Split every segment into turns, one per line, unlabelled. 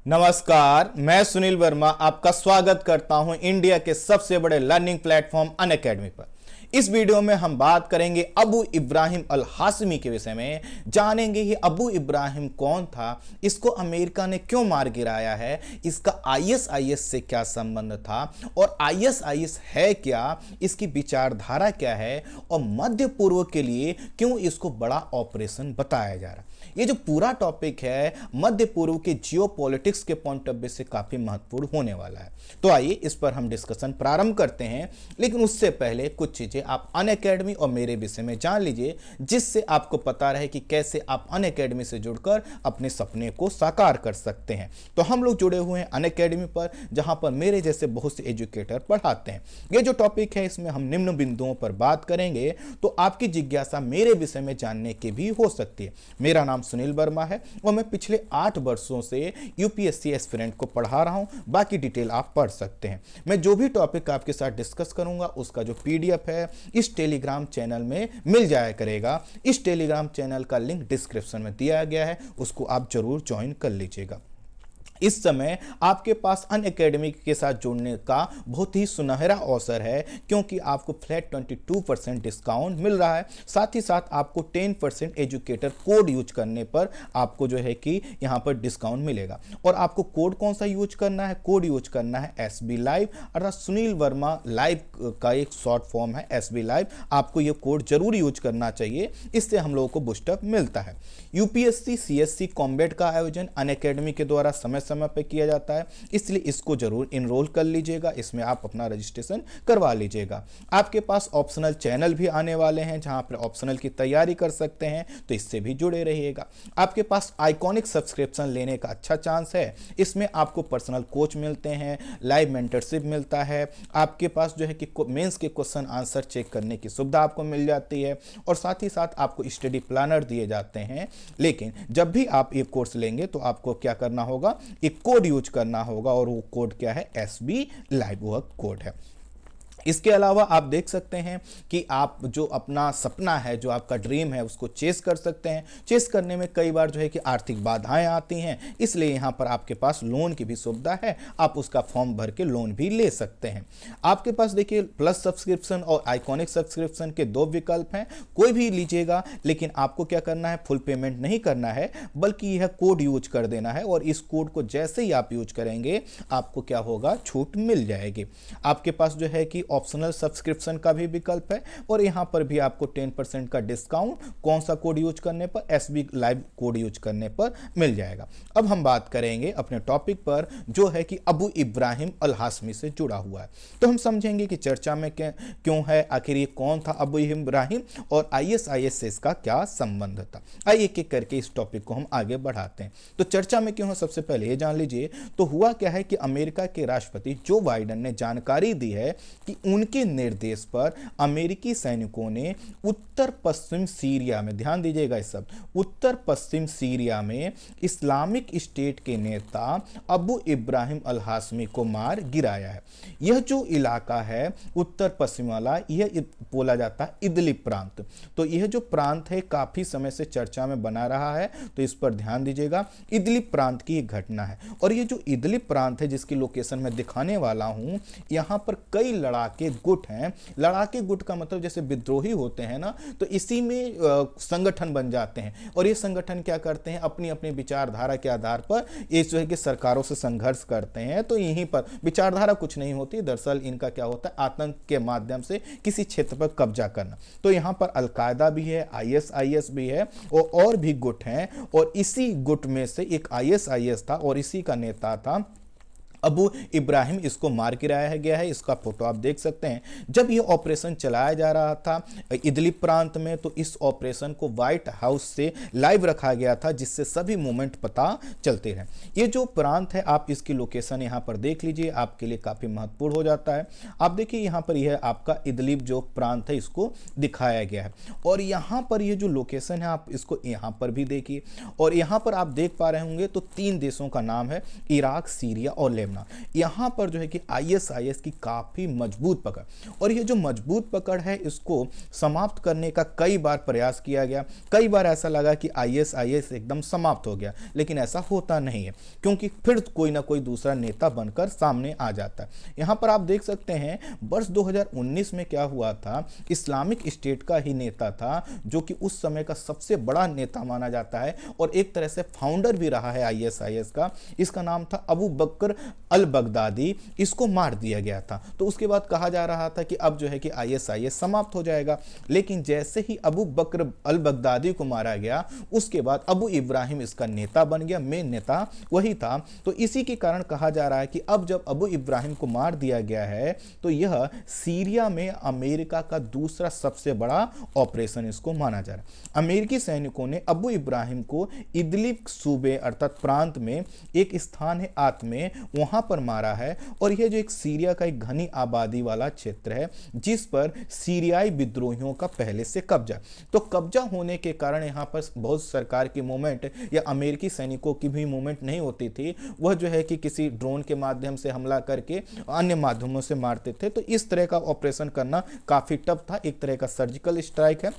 नमस्कार, मैं सुनील वर्मा आपका स्वागत करता हूं इंडिया के सबसे बड़े लर्निंग प्लेटफॉर्म अनअकैडमी पर। इस वीडियो में हम बात करेंगे अबू इब्राहिम अल हाशमी के विषय में। जानेंगे कि अबू इब्राहिम कौन था, इसको अमेरिका ने क्यों मार गिराया है, इसका आईएसआईएस से क्या संबंध था और आईएसआईएस है क्या, इसकी विचारधारा क्या है और मध्य पूर्व के लिए क्यों इसको बड़ा ऑपरेशन बताया जा रहा है। ये जो पूरा टॉपिक है मध्य पूर्व के जियोपॉलिटिक्स के पॉइंट ऑफ व्यू से काफी महत्वपूर्ण होने वाला है। तो आइए इस पर हम डिस्कशन प्रारंभ करते हैं, लेकिन उससे पहले कुछ चीजें आप अनअकैडमी और मेरे विषय में जान लीजिए, जिससे आपको पता रहे कि कैसे आप अनअकैडमी से जुड़कर अपने सपने को साकार कर सकते हैं। तो हम लोग जुड़े हुए हैं अनअकैडमी पर, जहां पर मेरे जैसे बहुत से एजुकेटर पढ़ाते हैं। ये जो टॉपिक है इसमें हम निम्न बिंदुओं पर बात करेंगे, तो आपकी जिज्ञासा मेरे विषय में जानने की भी हो सकती है। मेरा नाम सुनील वर्मा है और मैं पिछले 8 वर्षों से यूपीएससी एस्पिरेंट को पढ़ा रहा हूं। बाकी डिटेल आप पढ़ सकते हैं। मैं जो भी टॉपिक आपके साथ डिस्कस करूंगा उसका जो पीडीएफ है इस टेलीग्राम चैनल में मिल जाया करेगा। इस टेलीग्राम चैनल का लिंक डिस्क्रिप्शन में दिया गया है, उसको आप जरूर ज्वाइन कर लीजिएगा। इस समय आपके पास अनअकैडमी के साथ जुड़ने का बहुत ही सुनहरा अवसर है, क्योंकि आपको फ्लैट 22% डिस्काउंट मिल रहा है। साथ ही साथ आपको 10% एजुकेटर कोड यूज करने पर आपको जो है कि यहाँ पर डिस्काउंट मिलेगा। और आपको कोड कौन सा यूज करना है? कोड यूज करना है एसबी लाइव, अर्थात सुनील वर्मा लाइव का एक शॉर्ट फॉर्म है एसबी लाइव। आपको ये कोड जरूर यूज करना चाहिए, इससे हम लोगों को बूस्टअप मिलता है। यूपीएससी सीएससी कॉम्बैट का आयोजन अनअकैडमी के द्वारा समय पे किया जाता है, इसलिए इसको जरूर इनरोल कर लीजिएगा। इसमें आप अपना रजिस्ट्रेशन करवा लीजिएगा। आपके पास ऑप्शनल चैनल भी आने वाले हैं, जहां पर ऑप्शनल की तैयारी कर सकते हैं, तो इससे भी जुड़े रहिएगा। आपके पास आइकॉनिक सब्सक्रिप्शन लेने का अच्छा चांस है। इसमें आपको पर्सनल कोच मिलते हैं, लाइव मेंटरशिप मिलता है, आपके पास जो है कि मेंस के क्वेश्चन आंसर चेक करने की सुविधा आपको मिल जाती है, और साथ ही साथ आपको स्टडी प्लानर दिए जाते हैं। लेकिन जब भी आप ये कोर्स लेंगे तो आपको क्या करना होगा? एक कोड यूज करना होगा, और वो कोड क्या है? एसबी लाइव वर्क कोड है। इसके अलावा आप देख सकते हैं कि आप जो अपना सपना है, जो आपका ड्रीम है, उसको चेस कर सकते हैं। चेस करने में कई बार जो है कि आर्थिक बाधाएं आती हैं, इसलिए यहाँ पर आपके पास लोन की भी सुविधा है। आप उसका फॉर्म भर के लोन भी ले सकते हैं। आपके पास देखिए प्लस सब्सक्रिप्शन और आइकॉनिक सब्सक्रिप्शन के 2 विकल्प हैं, कोई भी लीजिएगा। लेकिन आपको क्या करना है? फुल पेमेंट नहीं करना है, बल्कि यह कोड यूज कर देना है, और इस कोड को जैसे ही आप यूज करेंगे आपको क्या होगा? छूट मिल जाएगी। आपके पास जो है कि ऑप्शनल सब्सक्रिप्शन का भी विकल्प है, और यहां पर भी आपको 10% का डिस्काउंट कौन सा कोड यूज करने पर? एसबी लाइव कोड यूज करने पर मिल जाएगा। अब हम बात करेंगे अपने टॉपिक पर, जो है कि अबू इब्राहिम अल हाशमी से जुड़ा हुआ है। तो हम समझेंगे कि चर्चा में क्यों है, आखिर ये कौन था अबू इब्राहिम, और आईएसआईएस से इसका क्या संबंध था। आइए एक एक करके इस टॉपिक को हम आगे बढ़ाते हैं। तो चर्चा में क्यों है, सबसे पहले ये जान लीजिए। तो हुआ क्या है कि अमेरिका के राष्ट्रपति जो बाइडेन ने जानकारी दी है कि उनके निर्देश पर अमेरिकी सैनिकों ने उत्तर पश्चिम सीरिया में, ध्यान दीजिएगा इस शब्द, उत्तर पश्चिम सीरिया में इस्लामिक स्टेट के नेता अबू इब्राहिम अल हाशमी को मार गिराया है। यह जो इलाका है उत्तर पश्चिम वाला, यह बोला जाता है इदलिब प्रांत। तो यह जो प्रांत है काफी समय से चर्चा में बना रहा है, तो इस पर ध्यान दीजिएगा। इदलिब प्रांत की एक घटना है, और ये जो इदलिब प्रांत है जिसकी लोकेशन मैं दिखाने वाला हूं, यहां पर कई लड़ाके गुट हैं। लड़ाके गुट का मतलब जैसे विद्रोही होते हैं ना, तो इसी में संगठन बन जाते हैं, और ये संगठन क्या करते हैं? अपनी अपनी विचारधारा के आधार पर ये जो है कि सरकारों से संघर्ष करते हैं। तो यहीं पर विचारधारा कुछ नहीं होती, दरअसल इनका क्या होता है? आतंक के माध्यम से किसी क्षेत्र पर कब्जा करना। तो यहाँ पर अलकायदा भी है, आईएसआईएस भी है, और भी गुट हैं, और इसी गुट में से एक आईएसआईएस था, और इसी का नेता था अबू इब्राहिम। इसको मार गिराया गया है, इसका फोटो आप देख सकते हैं। जब ये ऑपरेशन चलाया जा रहा था इदलिब प्रांत में, तो इस ऑपरेशन को व्हाइट हाउस से लाइव रखा गया था, जिससे सभी मूवमेंट पता चलते रहे। ये जो प्रांत है, आप इसकी लोकेशन यहाँ पर देख लीजिए, आपके लिए काफी महत्वपूर्ण हो जाता है। आप देखिए यहाँ पर यह आपका इदलिब जो प्रांत है इसको दिखाया गया है, और यहाँ पर ये जो लोकेशन है आप इसको यहाँ पर भी देखिए, और यहाँ पर आप देख पा रहे होंगे तो 3 देशों का नाम है, इराक, सीरिया और लेबनान। प्रेरणा। यहाँ पर जो है कि आईएसआईएस की काफ़ी मजबूत पकड़, और ये जो मजबूत पकड़ है इसको समाप्त करने का कई बार प्रयास किया गया। कई बार ऐसा लगा कि आईएसआईएस एकदम समाप्त हो गया, लेकिन ऐसा होता नहीं है, क्योंकि फिर कोई ना कोई दूसरा नेता बनकर सामने आ जाता है। यहाँ पर आप देख सकते हैं वर्ष 2019 में क्या हुआ था। इस्लामिक स्टेट का ही नेता था जो कि उस समय का सबसे बड़ा नेता माना जाता है और एक तरह से फाउंडर भी रहा है आईएसआईएस का। इसका नाम था अबू बकर अल बगदादी। इसको मार दिया गया था। तो उसके बाद कहा जा रहा था कि अब जो है कि आईएसआईएस समाप्त हो जाएगा, लेकिन जैसे ही अबू बकर अल बगदादी को मारा गया उसके बाद अबू इब्राहिम इसका नेता बन गया, मेन नेता वही था। तो इसी के कारण कहा जा रहा है कि अब जब अबू इब्राहिम को मार दिया गया है तो यह सीरिया में अमेरिका का दूसरा सबसे बड़ा ऑपरेशन इसको माना जा रहा है। अमेरिकी सैनिकों ने अबू इब्राहिम को इदलिब सूबे अर्थात प्रांत में एक स्थान है आत में, वहां पर मारा है। और यह जो एक सीरिया का एक घनी आबादी वाला क्षेत्र है जिस पर सीरियाई विद्रोहियों का पहले से कब्जा, तो कब्जा होने के कारण यहाँ पर बहुत सरकार की मूवमेंट या अमेरिकी सैनिकों की भी मूवमेंट नहीं होती थी। वह जो है कि किसी ड्रोन के माध्यम से हमला करके अन्य माध्यमों से मारते थे। तो इस तरह का ऑपरेशन करना काफी टफ था, एक तरह का सर्जिकल स्ट्राइक है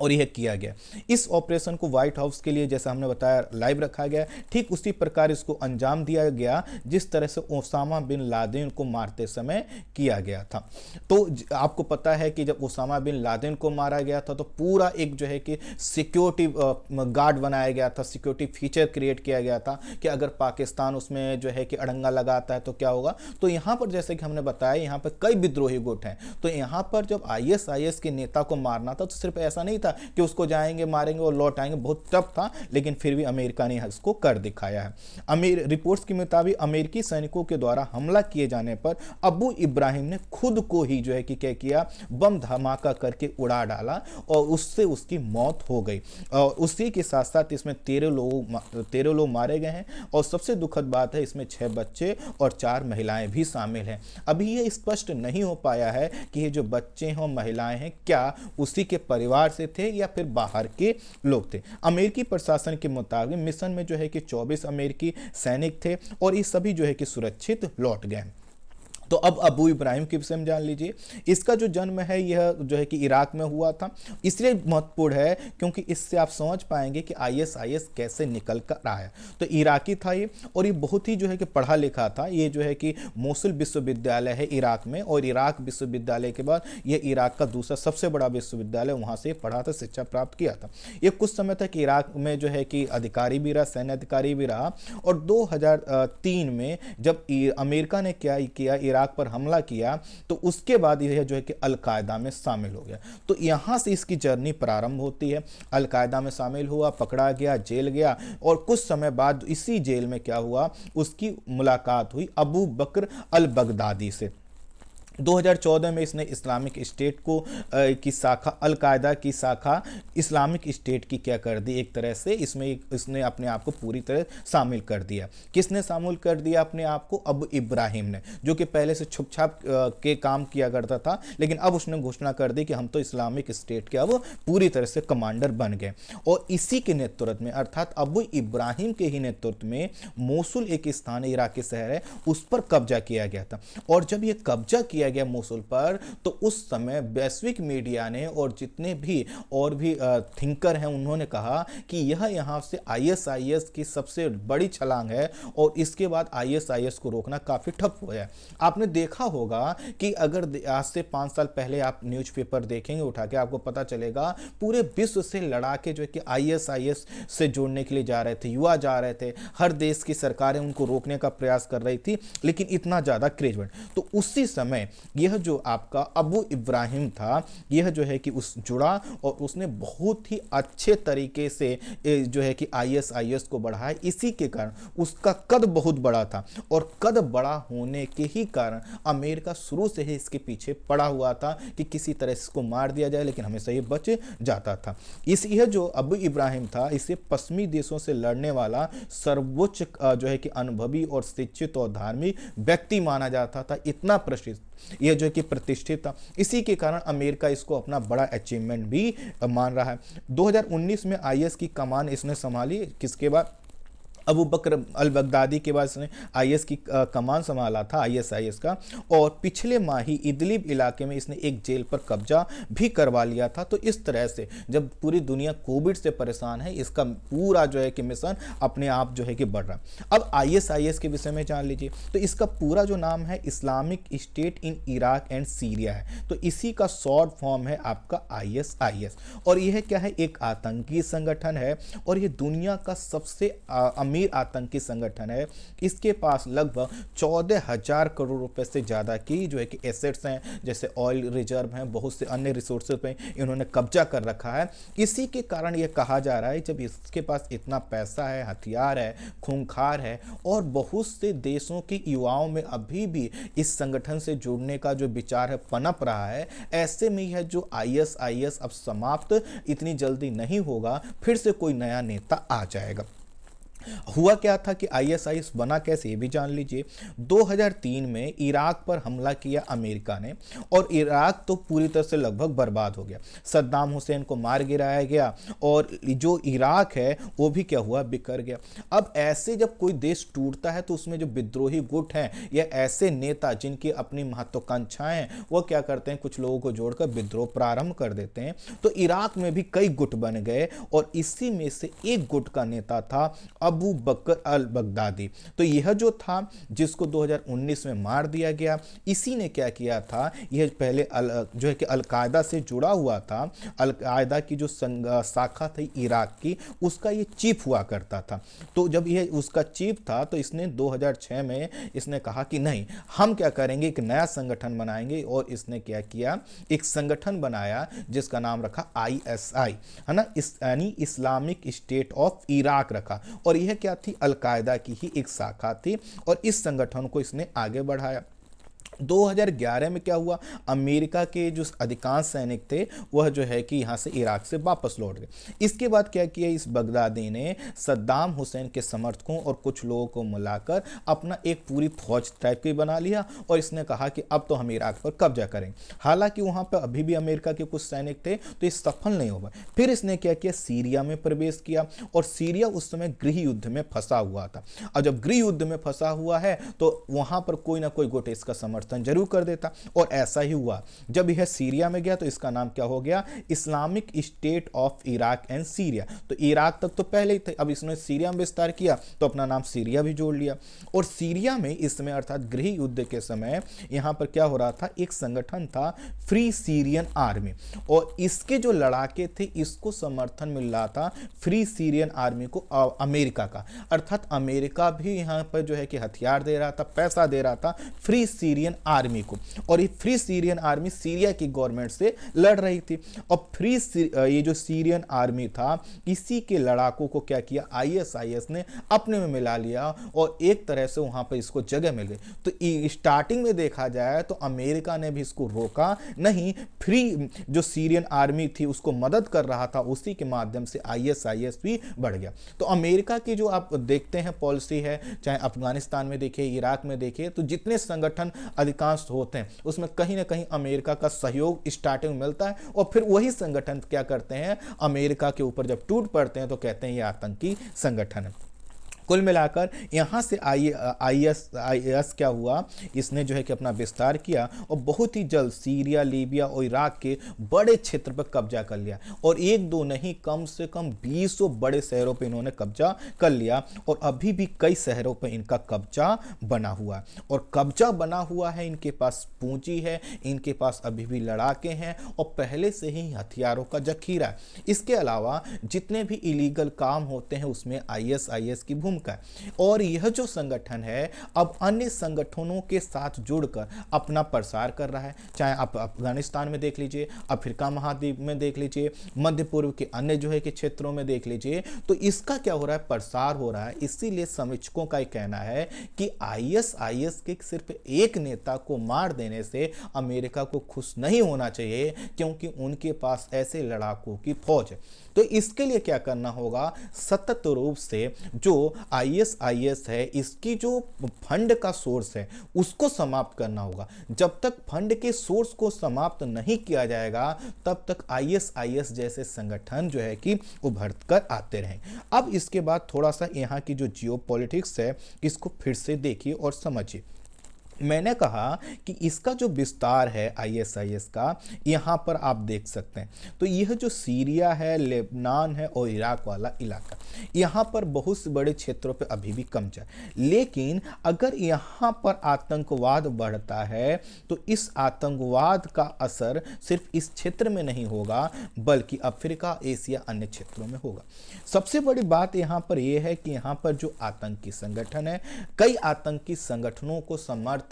और यह किया गया। इस ऑपरेशन को व्हाइट हाउस के लिए जैसा हमने बताया लाइव रखा गया, ठीक उसी प्रकार इसको अंजाम दिया गया जिस तरह से ओसामा बिन लादेन को मारते समय किया गया था। तो आपको पता है कि जब ओसामा बिन लादेन को मारा गया था तो पूरा एक जो है कि सिक्योरिटी गार्ड बनाया गया था, सिक्योरिटी फीचर क्रिएट किया गया था कि अगर पाकिस्तान उसमें जो है कि अड़ंगा लगाता है तो क्या होगा। तो यहाँ पर जैसे कि हमने बताया यहाँ पर कई विद्रोही गुट हैं। तो यहाँ पर जब आईएसआईएस के नेता को मारना था तो सिर्फ ऐसा नहीं था कि उसको जाएंगे मारेंगे और लौट आएंगे, बहुत टफ था, लेकिन फिर भी अमेरिका ने इसको कर दिखाया है। रिपोर्ट्स के मुताबिक अमेरिकी सैनिकों के द्वारा हमला किए जाने पर अबू इब्राहिम ने खुद को ही जो है कि क्या किया, बम धमाका करके उड़ा डाला और उससे उसकी मौत हो गई। और उसी के साथ साथ इसमें 13 लोग मारे गए हैं और सबसे दुखद बात है इसमें 6 बच्चे और 4 महिलाएं भी शामिल हैं। अभी ये स्पष्ट नहीं हो पाया है कि ये जो बच्चे हैं महिलाएं हैं क्या उसी के परिवार से थे या फिर बाहर के लोग थे। अमेरिकी प्रशासन के मुताबिक मिशन में जो है कि 24 अमेरिकी सैनिक थे और ये सभी जो है कि सुरक्षित लौट गए। तो अब अबू इब्राहिम के विषय में जान लीजिए। इसका जो जन्म है यह जो है कि इराक में हुआ था। इसलिए महत्वपूर्ण है क्योंकि इससे आप समझ पाएंगे कि आईएसआईएस कैसे निकल कर आया। तो इराकी था ये और ये बहुत ही जो है कि पढ़ा लिखा था। ये जो है कि मोसुल विश्वविद्यालय है इराक में और इराक विश्वविद्यालय के बाद ये इराक का दूसरा सबसे बड़ा विश्वविद्यालय, वहाँ से पढ़ा था, शिक्षा प्राप्त किया था। ये कुछ समय तक इराक में जो है कि अधिकारी भी रहा, सैन्य अधिकारी भी रहा। और 2003 में जब अमेरिका ने क्या किया, इराक पर हमला किया, तो उसके बाद यह जो है कि अल-कायदा में शामिल हो गया। तो यहां से इसकी जर्नी प्रारंभ होती है। अल-कायदा में शामिल हुआ, पकड़ा गया, जेल गया और कुछ समय बाद इसी जेल में क्या हुआ, उसकी मुलाकात हुई अबू बकर अल बगदादी से। 2014 में इसने इस्लामिक स्टेट को की शाखा, अल-कायदा की शाखा इस्लामिक स्टेट की क्या कर दी, एक तरह से इसने अपने आप को पूरी तरह शामिल कर दिया। किसने शामिल कर दिया अपने आप को? अबू इब्राहिम ने, जो कि पहले से छुप छाप के काम किया करता था, लेकिन अब उसने घोषणा कर दी कि हम तो इस्लामिक स्टेट के अब पूरी तरह से कमांडर बन गए। और इसी के नेतृत्व में अर्थात अबू इब्राहिम के ही नेतृत्व में मोसुल एक स्थान है, इराकी शहर है, उस पर कब्जा किया गया था। और जब यह कब्जा किया गया मोसुल पर तो उस समय वैश्विक मीडिया ने और जितने भी और भी थिंकर हैं उन्होंने कहा कि यह यहाँ से आईएसआईएस की सबसे बड़ी छलांग है और इसके बाद आईएसआईएस को रोकना काफी ठप हो गया। आपने देखा होगा कि अगर आज से 5 साल पहले आप न्यूज़पेपर देखेंगे उठा के, आपको पता चलेगा पूरे विश्व से लड़ाके जो है कि आईएसआईएस से जोड़ने के लिए जा रहे थे, युवा जा रहे थे, हर देश की सरकारें उनको रोकने का प्रयास कर रही थी, लेकिन इतना ज्यादा क्रेज बढ़। तो उसी समय यह जो आपका अबू इब्राहिम था, यह जो है कि उस जुड़ा और उसने बहुत ही अच्छे तरीके से जो है कि आईएसआईएस को बढ़ाया। इसी के कारण उसका कद बहुत बड़ा था और कद बड़ा होने के ही कारण अमेरिका शुरू से ही इसके पीछे पड़ा हुआ था कि किसी तरह इसको मार दिया जाए, लेकिन हमेशा ये बच जाता था। यह जो अबू इब्राहिम था, इसे पश्चिमी देशों से लड़ने वाला सर्वोच्च जो है कि अनुभवी और शिक्षित और धार्मिक व्यक्ति माना जाता था, इतना प्रसिद्ध, यह जो कि प्रतिष्ठित था। इसी के कारण अमेरिका इसको अपना बड़ा अचीवमेंट भी मान रहा है। 2019 में आईएस की कमान इसने संभाली, किसके बाद? अबू बकर अल बगदादी के बाद इसने आईएस की कमान संभाला था, आईएसआईएस का, और पिछले माह ही इदलिब इलाके में इसने एक जेल पर कब्जा भी करवा लिया था। तो इस तरह से जब पूरी दुनिया कोविड से परेशान है, इसका पूरा जो है कि मिशन अपने आप जो है कि बढ़ रहा है। अब आईएसआईएस के विषय में जान लीजिए, तो इसका पूरा जो नाम है Islamic state in Iraq and Syria है। तो इसी का शॉर्ट फॉर्म है आपका आईएसआईएस। और यह क्या है, एक आतंकी संगठन है और ये दुनिया का सबसे अमीर आतंकी संगठन है। इसके पास लगभग 14,000 करोड़ रुपए से ज़्यादा की जो है कि एसेट्स हैं, जैसे ऑयल रिजर्व हैं, बहुत से अन्य रिसोर्सेज पे इन्होंने कब्जा कर रखा है। इसी के कारण यह कहा जा रहा है जब इसके पास इतना पैसा है, हथियार है, खूंखार है और बहुत से देशों के युवाओं में अभी भी इस संगठन से जुड़ने का जो विचार है पनप रहा है, ऐसे में यह जो आईएसआईएस अब समाप्त इतनी जल्दी नहीं होगा, फिर से कोई नया नेता आ जाएगा। हुआ क्या था कि आईएसआईएस बना कैसे, ये भी जान लीजिए। 2003 में इराक पर हमला किया अमेरिका ने और इराक तो पूरी तरह से लगभग बर्बाद हो गया। सद्दाम हुसैन को मार गिराया गया और जो इराक है वो भी क्या हुआ, बिखर गया। अब ऐसे जब कोई देश टूटता है तो उसमें जो विद्रोही गुट हैं या ऐसे नेता जिनकी अपनी महत्वाकांक्षाएं हैं, वो क्या करते हैं, कुछ लोगों को जोड़कर विद्रोह प्रारंभ कर देते हैं। तो इराक में भी कई गुट बन गए और इसी में से एक गुट का नेता था अबू बकर अल बगदादी। तो यह जो था जिसको 2019 में मार दिया गया, इसी ने क्या किया था, यह पहले जो है कि अलकायदा से जुड़ा हुआ था। अलकायदा की जो शाखा थी इराक की, उसका ये चीफ हुआ करता था। तो जब यह उसका चीफ था तो इसने 2006 में इसने कहा कि नहीं, हम क्या करेंगे, एक नया संगठन बनाएंगे। और इसने क्या किया, एक संगठन बनाया जिसका नाम रखा आईएसआई, है ना, यानी इस्लामिक स्टेट ऑफ इराक रखा। और यह क्या थी, अलकायदा की ही एक शाखा थी और इस संगठन को इसने आगे बढ़ाया। 2011 में क्या हुआ, अमेरिका के जो अधिकांश सैनिक थे वह जो है कि यहाँ से इराक से वापस लौट गए। इसके बाद क्या किया, इस बगदादी ने सद्दाम हुसैन के समर्थकों और कुछ लोगों को मिलाकर अपना एक पूरी फौज टाइप की बना लिया और इसने कहा कि अब तो हम इराक पर कब्जा करेंगे। हालांकि वहाँ पर अभी भी अमेरिका के कुछ सैनिक थे तो ये सफल नहीं हो पाए। फिर इसने क्या किया, सीरिया में प्रवेश किया और सीरिया उस समय गृह युद्ध में फंसा हुआ था। और जब गृह युद्ध में फंसा हुआ है तो वहाँ पर कोई ना कोई गुट इसका समर्थन जरूर कर देता और ऐसा ही हुआ। जब यह सीरिया में गया तो इसका नाम क्या हो गया, Islamic state of Iraq and Syria. तो इराक तक तो पहले ही थे, अब इसने सीरिया में विस्तार किया तो अपना नाम सीरिया भी जोड़ लिया। और सीरिया में इस समय अर्थात गृह युद्ध के समय यहां पर क्या हो रहा था, एक संगठन था फ्री सीरियन आर्मी और इसके जो लड़ाके थे इसको समर्थन मिल रहा था फ्री सीरियन आर्मी को, अमेरिका का। अर्थात अमेरिका भी यहां पर जो है कि हथियार दे रहा था, पैसा दे रहा था फ्री सीरियन आर्मी को। और ये फ्री सीरियन आर्मी सीरिया की गवर्नमेंट से लड़ रही थी। और ये जो सीरियन आर्मी था इसी के लड़ाकों को क्या किया, आईएसआईएस ने अपने में मिला लिया और एक तरह से वहां पर इसको जगह मिल गई। तो स्टार्टिंग में देखा जाए तो अमेरिका ने भी इसको रोका नहीं, फ्री जो सीरियन आर्मी थी उसको मदद कर रहा था, उसी के माध्यम से आईएसआईएस भी बढ़ गया। तो अमेरिका की जो आप देखते हैं पॉलिसी है, चाहे अफगानिस्तान में देखिए, इराक में देखिए, तो जितने संगठन अधिकांश होते हैं उसमें कहीं ना कहीं अमेरिका का सहयोग स्टार्टिंग में मिलता है और फिर वही संगठन क्या करते हैं, अमेरिका के ऊपर जब टूट पड़ते हैं तो कहते हैं ये आतंकी संगठन है। कुल मिलाकर यहाँ से आईएस क्या हुआ, इसने जो है कि अपना विस्तार किया और बहुत ही जल्द सीरिया, लीबिया और इराक के बड़े क्षेत्र पर कब्जा कर लिया और एक दो नहीं, कम से कम 20 बड़े शहरों पर इन्होंने कब्जा कर लिया और अभी भी कई शहरों पर इनका कब्जा बना हुआ है। और कब्जा बना हुआ है, इनके पास पूंजी है, इनके पास अभी भी लड़ाके हैं और पहले से ही हथियारों का जखीरा है। इसके अलावा जितने भी इलीगल काम होते हैं उसमें आईएसआईएस की भूमिका है। और यह जो संगठन है अब अन्य संगठनों के साथ जुड़कर अपना प्रसार कर रहा है, चाहे आप अफगानिस्तान में देख लीजिए, अफ्रीका महाद्वीप में देख लीजिए, मध्य पूर्व के अन्य जो है कि क्षेत्रों में देख लीजिए, तो इसका क्या हो रहा है, प्रसार हो रहा है। इसीलिए समीक्षकों का कहना है कि आईएसआईएस के सिर्फ एक नेता को मार देने से अमेरिका को खुश नहीं होना चाहिए, क्योंकि उनके पास ऐसे लड़ाकों की फौज है। तो इसके लिए क्या करना होगा, सतत रूप से जो आईएसआईएस है, इसकी जो फंड का सोर्स है उसको समाप्त करना होगा। जब तक फंड के सोर्स को समाप्त नहीं किया जाएगा तब तक आईएसआईएस जैसे संगठन जो है कि उभर कर आते रहें। अब इसके बाद थोड़ा सा यहाँ की जो जियोपॉलिटिक्स है इसको फिर से देखिए और समझिए। मैंने कहा कि इसका जो विस्तार है आईएसआईएस का, यहाँ पर आप देख सकते हैं, तो यह जो सीरिया है, लेबनान है और इराक वाला इलाका, यहाँ पर बहुत से बड़े क्षेत्रों पे अभी भी कब्जा है। लेकिन अगर यहाँ पर आतंकवाद बढ़ता है तो इस आतंकवाद का असर सिर्फ इस क्षेत्र में नहीं होगा बल्कि अफ्रीका, एशिया, अन्य क्षेत्रों में होगा। सबसे बड़ी बात यहाँ पर यह है कि यहाँ पर जो आतंकी संगठन है, कई आतंकी संगठनों को समर्थन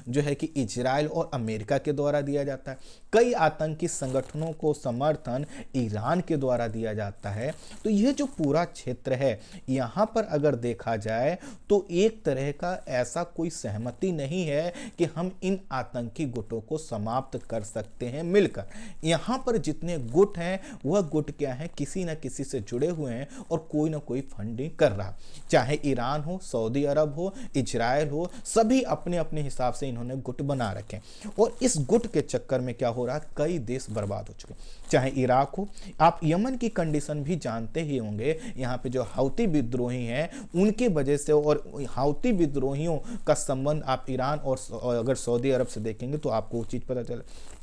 जो है कि इजराइल और अमेरिका के द्वारा दिया जाता है, कई आतंकी संगठनों को समर्थन ईरान के द्वारा दिया जाता है। तो यह जो पूरा क्षेत्र है यहाँ पर अगर देखा जाए तो एक तरह का ऐसा कोई सहमति नहीं है कि हम इन आतंकी गुटों को समाप्त कर सकते हैं मिलकर। यहाँ पर जितने गुट हैं वह गुट क्या है, किसी न किसी से जुड़े हुए हैं और कोई ना कोई फंडिंग कर रहा, चाहे ईरान हो, सऊदी अरब हो, इजराइल हो, सभी अपने अपने हिसाब से इन्होंने गुट बना रखे। और इस गुट के चक्कर में क्या हो रहा है, कई देश बर्बाद हो चुके, चाहे इराक हो, आप यमन की कंडीशन भी जानते ही होंगे। यहाँ पे जो हौती विद्रोही हैं उनके वजह से, और हौती विद्रोहियों का संबंध आप ईरान और अगर सऊदी अरब से देखेंगे तो आपको वो चीज पता चले।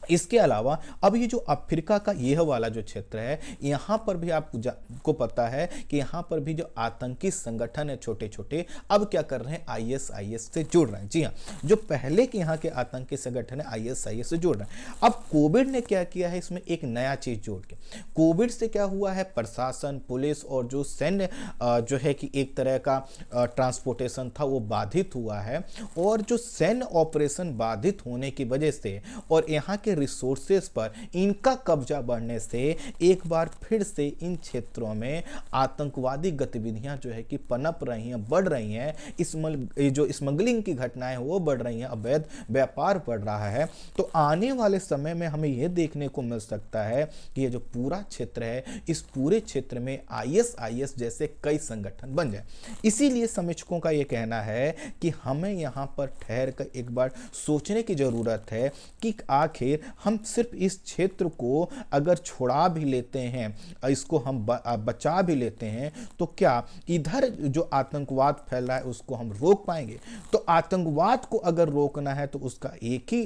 इसके अलावा अब ये जो अफ्रीका का यह वाला जो क्षेत्र है, यहाँ पर भी आपको पता है कि यहाँ पर भी जो आतंकी संगठन है छोटे छोटे, अब क्या कर रहे हैं, आईएसआईएस से जुड़ रहे हैं। जी हाँ, जो पहले के यहाँ के आतंकी संगठन है आईएसआईएस से जुड़ रहे हैं। अब कोविड ने क्या किया है, इसमें एक नया चीज जोड़ के, कोविड से क्या हुआ है, प्रशासन, पुलिस और जो सैन्य जो है कि एक तरह का ट्रांसपोर्टेशन था वो बाधित हुआ है। और जो सैन्य ऑपरेशन बाधित होने की वजह से और यहाँ के रिसोर्सेस पर इनका कब्जा बढ़ने से एक बार फिर से इन क्षेत्रों में आतंकवादी गतिविधियां जो है कि पनप रही हैं, बढ़ रही हैं। जो स्मगलिंग की घटनाएं वो बढ़ रही हैं, अवैध व्यापार बढ़ रहा है। तो आने वाले समय में हमें यह देखने को मिल सकता है कि ये जो पूरा क्षेत्र है, इस पूरे क्षेत्र में आईएसआईएस जैसे कई संगठन बन जाए। इसीलिए समीक्षकों का यह कहना है कि हमें यहाँ पर ठहर कर एक बार सोचने की जरूरत है कि आखिर हम सिर्फ इस क्षेत्र को अगर छुड़ा भी लेते हैं, इसको हम बचा भी लेते हैं, तो क्या इधर जो आतंकवाद फैल रहा है उसको हम रोक पाएंगे? तो आतंकवाद को अगर रोकना है तो उसका एक ही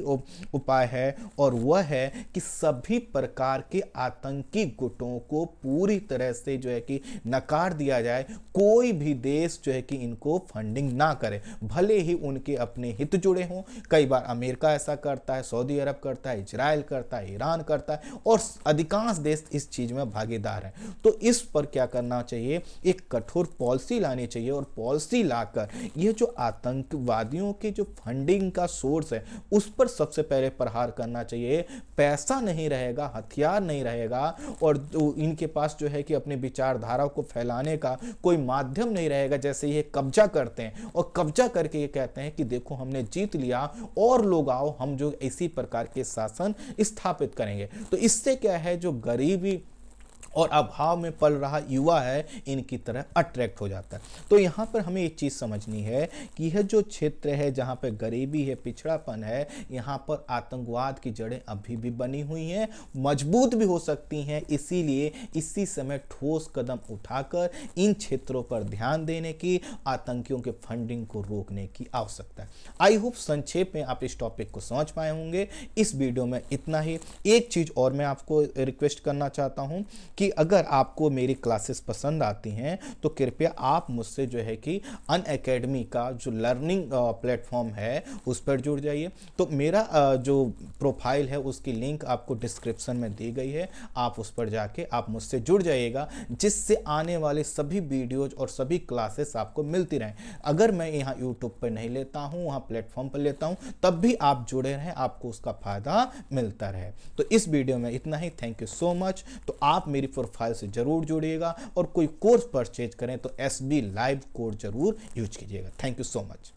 उपाय है और वह है कि सभी प्रकार के आतंकी गुटों को पूरी तरह से जो है कि नकार दिया जाए। कोई भी देश जो है कि इनको फंडिंग ना करे, भले ही उनके अपने हित जुड़े हों। कई बार अमेरिका ऐसा करता है, सऊदी अरब करता है, इजराइल करता है, ईरान करता है और अधिकांश देश इस चीज में भागीदार हैं। तो इस पर क्या करना चाहिए, एक कठोर पॉलिसी लानी चाहिए और पॉलिसी लाकर ये जो आतंकवादियों के जो फंडिंग का सोर्स है उस पर सबसे पहले प्रहार करना चाहिए। पैसा नहीं रहेगा, हथियार नहीं रहेगा और इनके पास जो है कि अपने विचारधारा को फैलाने का कोई माध्यम नहीं रहेगा। जैसे ये कब्जा करते हैं और कब्जा करके ये कहते हैं कि देखो हमने जीत लिया और लोग आओ, हम जो इसी प्रकार के शासन स्थापित करेंगे। तो इससे क्या है, जो गरीबी और अभाव में पल रहा युवा है इनकी तरह अट्रैक्ट हो जाता है। तो यहाँ पर हमें एक चीज़ समझनी है कि यह जो क्षेत्र है जहाँ पर गरीबी है, पिछड़ापन है, यहाँ पर आतंकवाद की जड़ें अभी भी बनी हुई हैं, मजबूत भी हो सकती हैं। इसीलिए इसी समय ठोस कदम उठाकर इन क्षेत्रों पर ध्यान देने की, आतंकियों के फंडिंग को रोकने की आवश्यकता है। आई होप संक्षेप में आप इस टॉपिक को समझ पाए होंगे। इस वीडियो में इतना ही। एक चीज़ और मैं आपको रिक्वेस्ट करना चाहता हूँ कि अगर आपको मेरी क्लासेस पसंद आती हैं तो कृपया आप मुझसे जो है कि अनअकैडमी का जो लर्निंग प्लेटफॉर्म है उस पर जुड़ जाइए। तो मेरा जो प्रोफाइल है उसकी लिंक आपको डिस्क्रिप्शन में दी गई है, आप उस पर जाके आप मुझसे जुड़ जाइएगा, जिससे आने वाले सभी वीडियोज और सभी क्लासेस आपको मिलती रहें। अगर मैं यहाँ यूट्यूब पर नहीं लेता हूँ, वहाँ प्लेटफॉर्म पर लेता हूँ, तब भी आप जुड़े रहें, आपको उसका फायदा मिलता रहे। तो इस वीडियो में इतना ही। Thank you so much. तो आप मेरी प्रोफाइल से जरूर जुड़िएगा और कोई कोर्स परचेज करें तो SB लाइव कोड जरूर यूज कीजिएगा। Thank you so much.